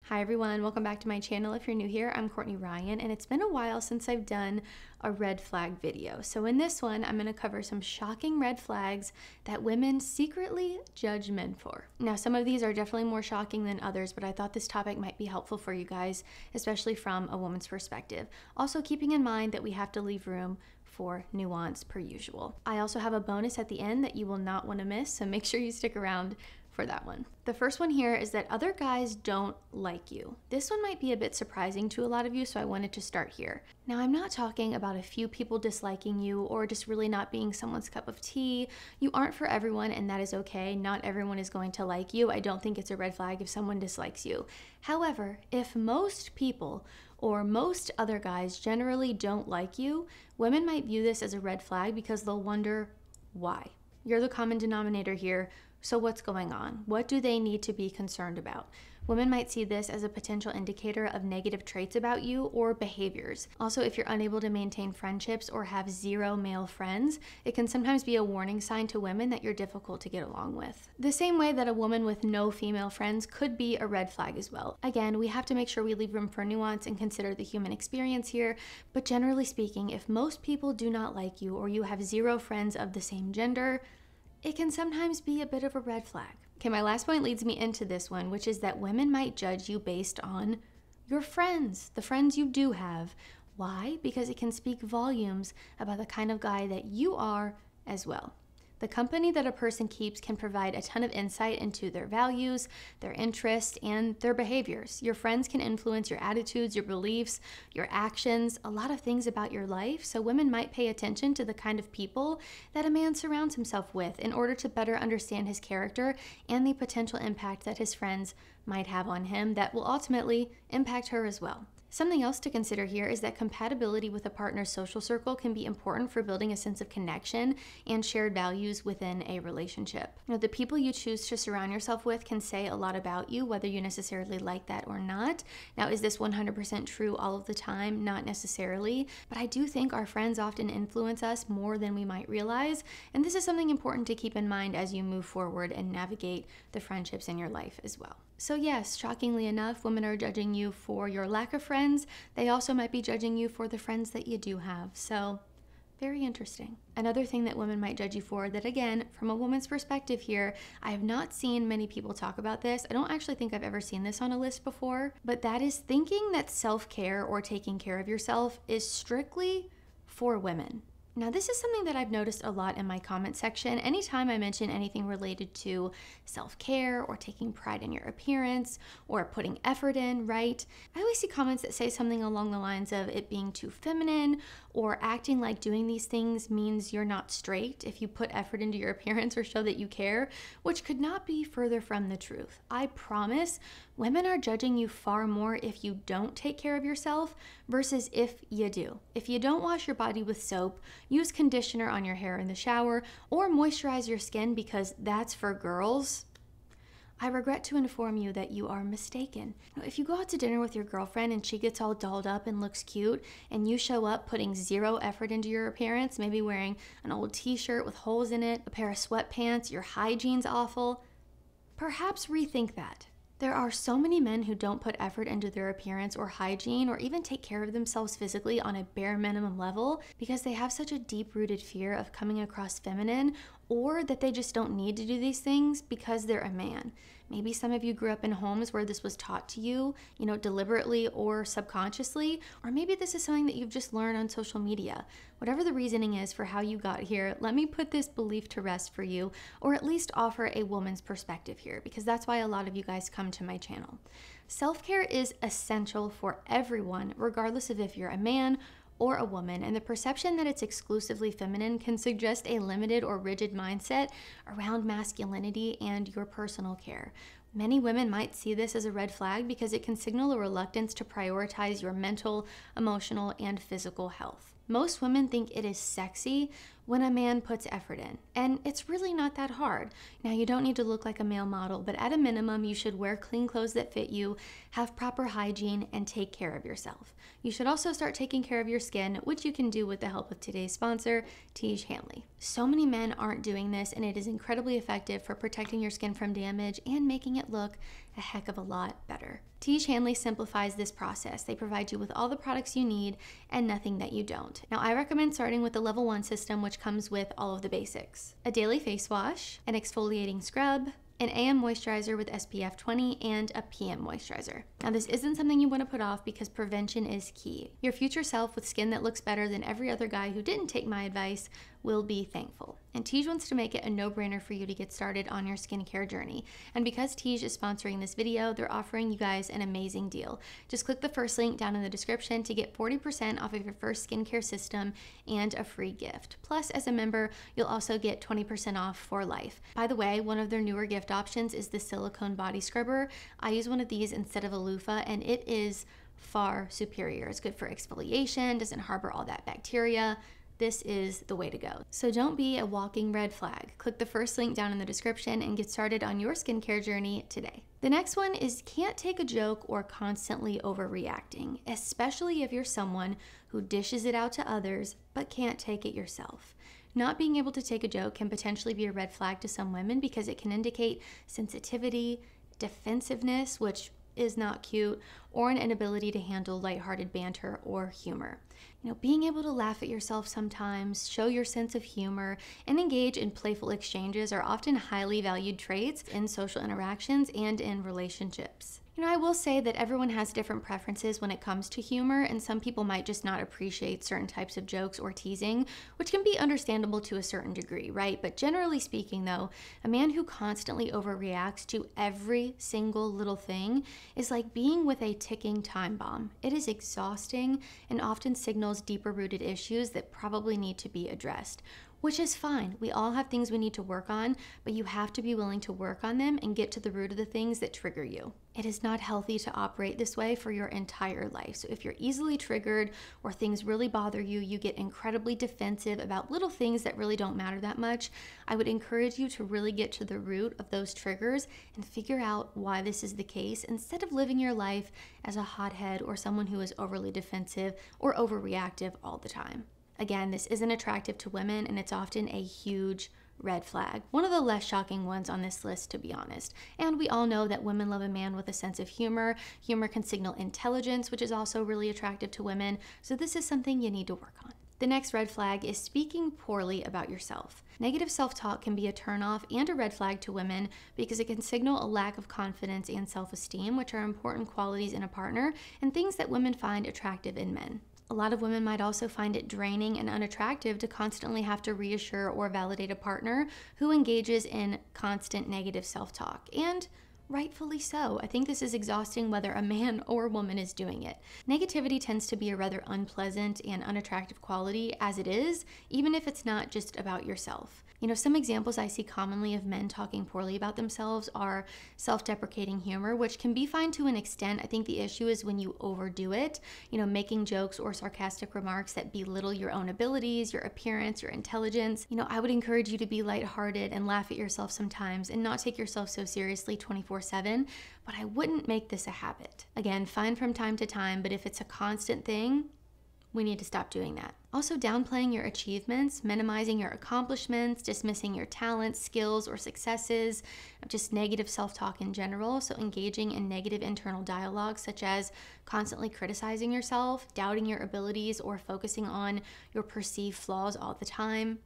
Hi everyone, welcome back to my channel. If you're new here, I'm Courtney Ryan, and it's been a while since I've done a red flag video. So in this one, I'm going to cover some shocking red flags that women secretly judge men for. Now, some of these are definitely more shocking than others, but I thought this topic might be helpful for you guys, especially from a woman's perspective. Also keeping in mind that we have to leave room for nuance per usual. I also have a bonus at the end that you will not want to miss, so make sure you stick around for that one. The first one here is that other guys don't like you. This one might be a bit surprising to a lot of you, so I wanted to start here. Now, I'm not talking about a few people disliking you or just really not being someone's cup of tea. You aren't for everyone, and that is okay. Not everyone is going to like you. I don't think it's a red flag if someone dislikes you. However, if most people or most other guys generally don't like you, women might view this as a red flag because they'll wonder why. You're the common denominator here. So what's going on? What do they need to be concerned about? Women might see this as a potential indicator of negative traits about you or behaviors. Also, if you're unable to maintain friendships or have zero male friends, it can sometimes be a warning sign to women that you're difficult to get along with. The same way that a woman with no female friends could be a red flag as well. Again, we have to make sure we leave room for nuance and consider the human experience here, but generally speaking, if most people do not like you or you have zero friends of the same gender, it can sometimes be a bit of a red flag. Okay, my last point leads me into this one, which is that women might judge you based on your friends, the friends you do have. Why? Because it can speak volumes about the kind of guy that you are as well. The company that a person keeps can provide a ton of insight into their values, their interests, and their behaviors. Your friends can influence your attitudes, your beliefs, your actions, a lot of things about your life. So women might pay attention to the kind of people that a man surrounds himself with in order to better understand his character and the potential impact that his friends might have on him that will ultimately impact her as well. Something else to consider here is that compatibility with a partner's social circle can be important for building a sense of connection and shared values within a relationship. Now, the people you choose to surround yourself with can say a lot about you, whether you necessarily like that or not. Now, is this 100% true all of the time? Not necessarily, but I do think our friends often influence us more than we might realize, and this is something important to keep in mind as you move forward and navigate the friendships in your life as well. So yes, shockingly enough, women are judging you for your lack of friends. They also might be judging you for the friends that you do have. So very interesting. Another thing that women might judge you for that, again, from a woman's perspective here, I have not seen many people talk about this. I don't actually think I've ever seen this on a list before, but that is thinking that self-care or taking care of yourself is strictly for women. Now, this is something that I've noticed a lot in my comment section. Anytime I mention anything related to self-care or taking pride in your appearance or putting effort in, right? I always see comments that say something along the lines of it being too feminine or acting like doing these things means you're not straight if you put effort into your appearance or show that you care, which could not be further from the truth. I promise women are judging you far more if you don't take care of yourself versus if you do. If you don't wash your body with soap, use conditioner on your hair in the shower, or moisturize your skin because that's for girls, I regret to inform you that you are mistaken. If you go out to dinner with your girlfriend and she gets all dolled up and looks cute, and you show up putting zero effort into your appearance, maybe wearing an old t-shirt with holes in it, a pair of sweatpants, your hygiene's awful, perhaps rethink that. There are so many men who don't put effort into their appearance or hygiene or even take care of themselves physically on a bare minimum level because they have such a deep-rooted fear of coming across feminine, or that they just don't need to do these things because they're a man. Maybe some of you grew up in homes where this was taught to you, deliberately or subconsciously, or maybe this is something that you've just learned on social media. Whatever the reasoning is for how you got here, let me put this belief to rest for you, or at least offer a woman's perspective here, because that's why a lot of you guys come to my channel. Self-care is essential for everyone, regardless of if you're a man or a woman, and the perception that it's exclusively feminine can suggest a limited or rigid mindset around masculinity and your personal care. Many women might see this as a red flag because it can signal a reluctance to prioritize your mental, emotional, and physical health. Most women think it is sexy when a man puts effort in. And it's really not that hard. Now, you don't need to look like a male model, but at a minimum, you should wear clean clothes that fit you, have proper hygiene, and take care of yourself. You should also start taking care of your skin, which you can do with the help of today's sponsor, Tiege Hanley. So many men aren't doing this, and it is incredibly effective for protecting your skin from damage and making it look a heck of a lot better. Tiege Hanley simplifies this process. They provide you with all the products you need and nothing that you don't. Now, I recommend starting with the level 1 system, which comes with all of the basics: a daily face wash, an exfoliating scrub, an AM moisturizer with SPF 20, and a PM moisturizer. Now, this isn't something you want to put off because prevention is key. Your future self with skin that looks better than every other guy who didn't take my advice will be thankful. And Tiege wants to make it a no-brainer for you to get started on your skincare journey. And because Tiege is sponsoring this video, they're offering you guys an amazing deal. Just click the first link down in the description to get 40% off of your first skincare system and a free gift. Plus, as a member, you'll also get 20% off for life. By the way, one of their newer gift options is the silicone body scrubber. I use one of these instead of a loofah, and it is far superior. It's good for exfoliation, doesn't harbor all that bacteria. This is the way to go. So don't be a walking red flag. Click the first link down in the description and get started on your skincare journey today. The next one is can't take a joke or constantly overreacting, especially if you're someone who dishes it out to others but can't take it yourself. Not being able to take a joke can potentially be a red flag to some women because it can indicate sensitivity, defensiveness, which is not cute, or an inability to handle lighthearted banter or humor. Being able to laugh at yourself sometimes, show your sense of humor, and engage in playful exchanges are often highly valued traits in social interactions and in relationships. I will say that everyone has different preferences when it comes to humor, and some people might just not appreciate certain types of jokes or teasing, which can be understandable to a certain degree, right? But generally speaking, though, a man who constantly overreacts to every single little thing is like being with a ticking time bomb. It is exhausting and often signals deeper-rooted issues that probably need to be addressed. Which is fine. We all have things we need to work on, but you have to be willing to work on them and get to the root of the things that trigger you. It is not healthy to operate this way for your entire life. So if you're easily triggered or things really bother you, you get incredibly defensive about little things that really don't matter that much, I would encourage you to really get to the root of those triggers and figure out why this is the case instead of living your life as a hothead or someone who is overly defensive or overreactive all the time. Again, this isn't attractive to women, and it's often a huge red flag. One of the less shocking ones on this list, to be honest. And we all know that women love a man with a sense of humor. Humor can signal intelligence, which is also really attractive to women. So this is something you need to work on. The next red flag is speaking poorly about yourself. Negative self-talk can be a turnoff and a red flag to women because it can signal a lack of confidence and self-esteem, which are important qualities in a partner and things that women find attractive in men. A lot of women might also find it draining and unattractive to constantly have to reassure or validate a partner who engages in constant negative self-talk, and rightfully so. I think this is exhausting whether a man or a woman is doing it. Negativity tends to be a rather unpleasant and unattractive quality as it is, even if it's not just about yourself. Some examples I see commonly of men talking poorly about themselves are self-deprecating humor, which can be fine to an extent. I think the issue is when you overdo it, making jokes or sarcastic remarks that belittle your own abilities, your appearance, your intelligence. I would encourage you to be lighthearted and laugh at yourself sometimes and not take yourself so seriously 24/7, but I wouldn't make this a habit. Again, fine from time to time, but if it's a constant thing, we need to stop doing that. Also, downplaying your achievements, minimizing your accomplishments, dismissing your talents, skills, or successes, just negative self-talk in general. So engaging in negative internal dialogue, such as constantly criticizing yourself, doubting your abilities, or focusing on your perceived flaws all the time.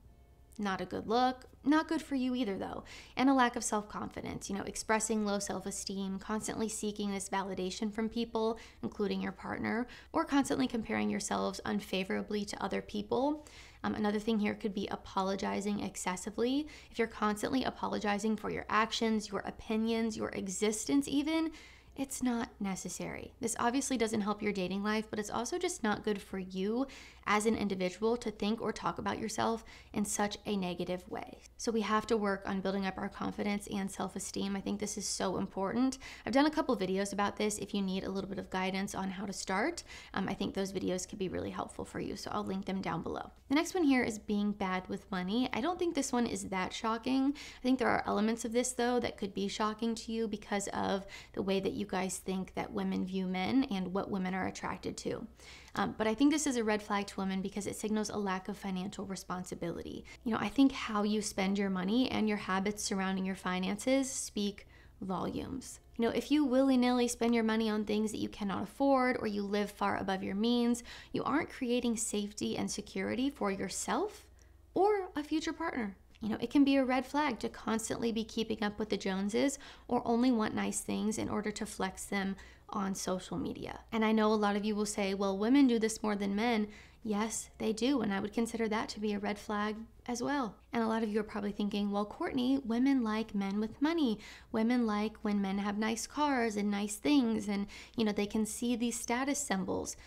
Not a good look. Not good for you either, though. And a lack of self-confidence, expressing low self-esteem, constantly seeking this validation from people, including your partner, or constantly comparing yourselves unfavorably to other people. Another thing here could be apologizing excessively. If you're constantly apologizing for your actions, your opinions, your existence even, It's not necessary. This obviously doesn't help your dating life, but it's also just not good for you as an individual to think or talk about yourself in such a negative way. So we have to work on building up our confidence and self-esteem. I think this is so important. I've done a couple videos about this if you need a little bit of guidance on how to start. I think those videos could be really helpful for you, so I'll link them down below. The next one here is being bad with money. I don't think this one is that shocking. I think there are elements of this though that could be shocking to you because of the way that you guys think that women view men and what women are attracted to. But I think this is a red flag to women because it signals a lack of financial responsibility. I think how you spend your money and your habits surrounding your finances speak volumes. If you willy-nilly spend your money on things that you cannot afford or you live far above your means, you aren't creating safety and security for yourself or a future partner. It can be a red flag to constantly be keeping up with the Joneses or only want nice things in order to flex them on social media. And I know a lot of you will say, well, women do this more than men. Yes, they do, and I would consider that to be a red flag as well. And a lot of you are probably thinking, well, Courtney, women like men with money. Women like when men have nice cars and nice things and, they can see these status symbols.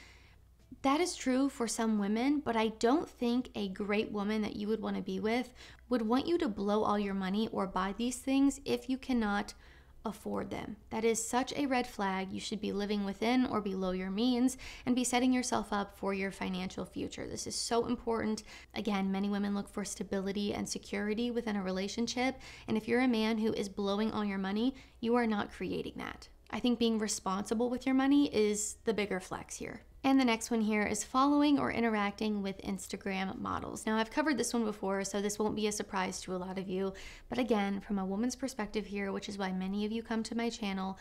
That is true for some women, but I don't think a great woman that you would want to be with would want you to blow all your money or buy these things if you cannot afford them. That is such a red flag. You should be living within or below your means and be setting yourself up for your financial future. This is so important. Again, many women look for stability and security within a relationship, and if you're a man who is blowing all your money, you are not creating that. I think being responsible with your money is the bigger flex here. And the next one here is following or interacting with Instagram models. Now, I've covered this one before, so this won't be a surprise to a lot of you. But again, from a woman's perspective here, which is why many of you come to my channel,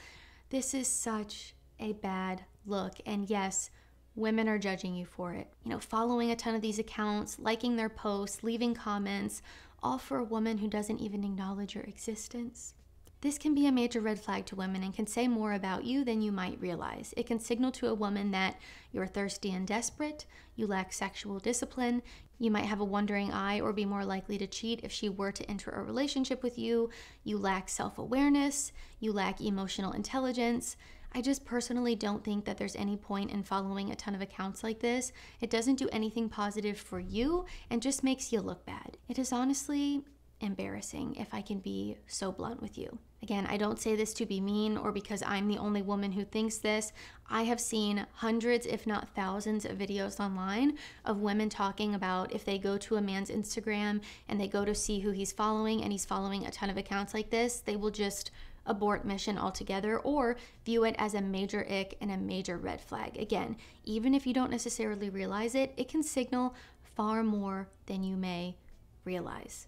this is such a bad look. And yes, women are judging you for it. Following a ton of these accounts, liking their posts, leaving comments, all for a woman who doesn't even acknowledge your existence. This can be a major red flag to women and can say more about you than you might realize. It can signal to a woman that you're thirsty and desperate, you lack sexual discipline, you might have a wandering eye or be more likely to cheat if she were to enter a relationship with you, you lack self-awareness, you lack emotional intelligence. I just personally don't think that there's any point in following a ton of accounts like this. It doesn't do anything positive for you and just makes you look bad. It is honestly embarrassing, if I can be so blunt with you. Again, I don't say this to be mean or because I'm the only woman who thinks this. I have seen hundreds, if not thousands, of videos online of women talking about if they go to a man's Instagram and they go to see who he's following and he's following a ton of accounts like this, they will just abort mission altogether or view it as a major ick and a major red flag. Again, even if you don't necessarily realize it, it can signal far more than you may realize.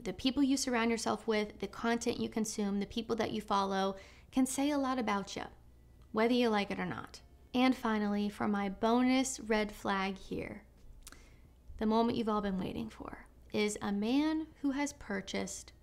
The people you surround yourself with, the content you consume, the people that you follow can say a lot about you, whether you like it or not. And finally, for my bonus red flag here, the moment you've all been waiting for is a man who has purchased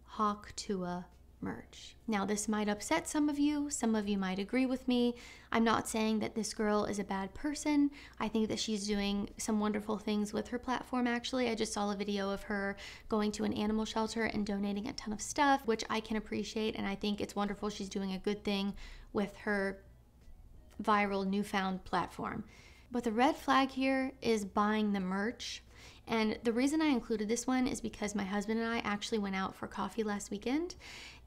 Hawk Tuah merch. Now, this might upset some of you might agree with me. I'm not saying that this girl is a bad person. I think that she's doing some wonderful things with her platform, actually. I just saw a video of her going to an animal shelter and donating a ton of stuff, which I can appreciate, and I think it's wonderful she's doing a good thing with her viral newfound platform. But the red flag here is buying the merch. And the reason I included this one is because my husband and I actually went out for coffee last weekend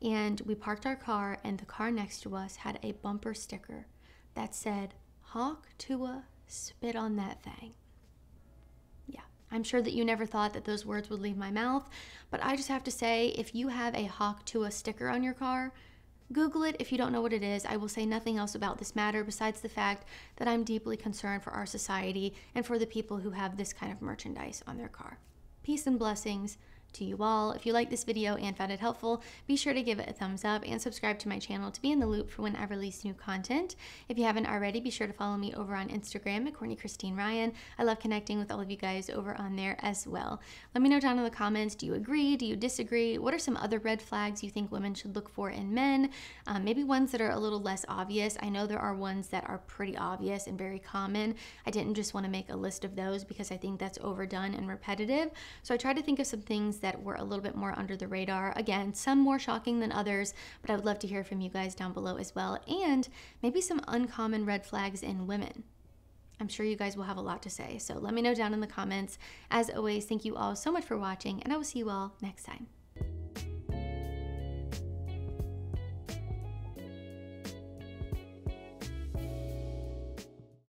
and we parked our car and the car next to us had a bumper sticker that said, Hawk Tuah, spit on that thing. Yeah, I'm sure that you never thought that those words would leave my mouth, but I just have to say, if you have a Hawk Tuah sticker on your car, Google it if you don't know what it is. I will say nothing else about this matter besides the fact that I'm deeply concerned for our society and for the people who have this kind of merchandise on their car. Peace and blessings to you all. If you liked this video and found it helpful, be sure to give it a thumbs up and subscribe to my channel to be in the loop for when I release new content. If you haven't already, be sure to follow me over on Instagram at Courtney Christine Ryan. I love connecting with all of you guys over on there as well. Let me know down in the comments, do you agree? Do you disagree? What are some other red flags you think women should look for in men? Maybe ones that are a little less obvious. I know there are ones that are pretty obvious and very common. I didn't just want to make a list of those because I think that's overdone and repetitive. So I tried to think of some things that were a little bit more under the radar. Again, some more shocking than others, but I would love to hear from you guys down below as well, and maybe some uncommon red flags in women. I'm sure you guys will have a lot to say, so let me know down in the comments. As always, thank you all so much for watching, and I will see you all next time.